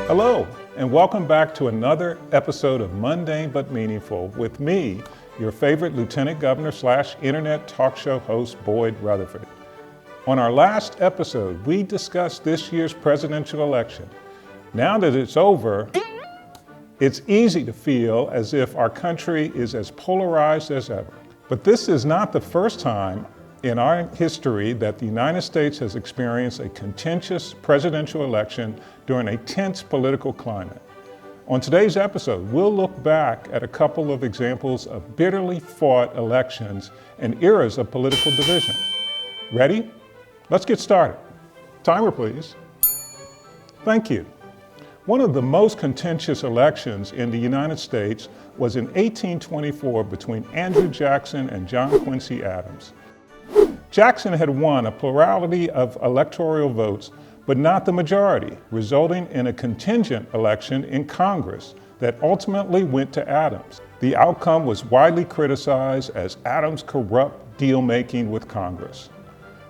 Hello, and welcome back to another episode of Mundane but Meaningful with me, your favorite Lieutenant Governor / Internet talk show host, Boyd Rutherford. On our last episode, we discussed this year's presidential election. Now that it's over, it's easy to feel as if our country is as polarized as ever. But this is not the first time in our history that the United States has experienced a contentious presidential election during a tense political climate. On today's episode, we'll look back at a couple of examples of bitterly fought elections and eras of political division. Ready? Let's get started. Timer, please. Thank you. One of the most contentious elections in the United States was in 1824 between Andrew Jackson and John Quincy Adams. Jackson had won a plurality of electoral votes, but not the majority, resulting in a contingent election in Congress that ultimately went to Adams. The outcome was widely criticized as Adams' corrupt deal-making with Congress.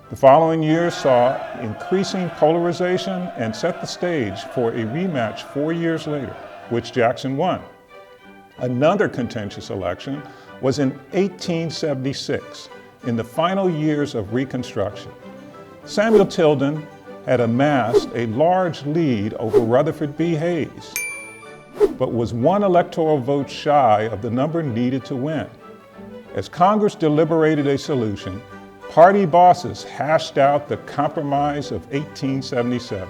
The following years saw increasing polarization and set the stage for a rematch 4 years later, which Jackson won. Another contentious election was in 1876, in the final years of Reconstruction. Samuel Tilden had amassed a large lead over Rutherford B. Hayes, but was one electoral vote shy of the number needed to win. As Congress deliberated a solution, party bosses hashed out the Compromise of 1877.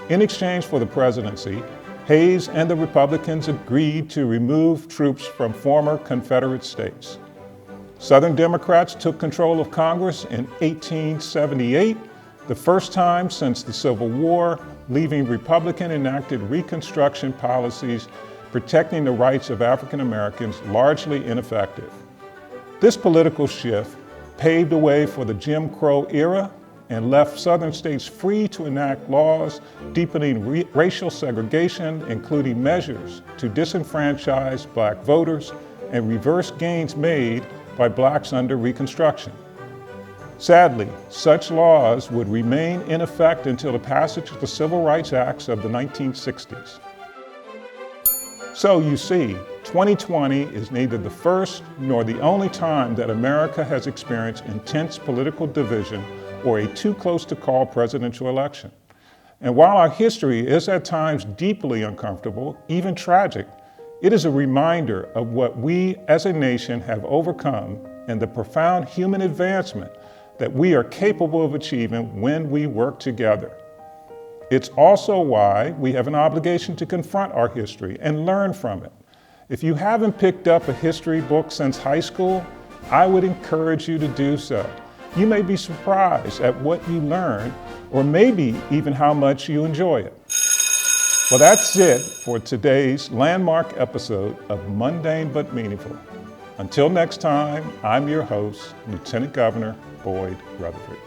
In exchange for the presidency, Hayes and the Republicans agreed to remove troops from former Confederate states. Southern Democrats took control of Congress in 1878, the first time since the Civil War, leaving Republican-enacted Reconstruction policies protecting the rights of African Americans largely ineffective. This political shift paved the way for the Jim Crow era and left Southern states free to enact laws deepening racial segregation, including measures to disenfranchise Black voters and reverse gains made by Blacks under Reconstruction. Sadly, such laws would remain in effect until the passage of the Civil Rights Acts of the 1960s. So you see, 2020 is neither the first nor the only time that America has experienced intense political division or a too close to call presidential election. And while our history is at times deeply uncomfortable, even tragic, it is a reminder of what we as a nation have overcome and the profound human advancement that we are capable of achieving when we work together. It's also why we have an obligation to confront our history and learn from it. If you haven't picked up a history book since high school, I would encourage you to do so. You may be surprised at what you learn, or maybe even how much you enjoy it. Well, that's it for today's landmark episode of Mundane but Meaningful. Until next time, I'm your host, Lieutenant Governor Boyd Rutherford.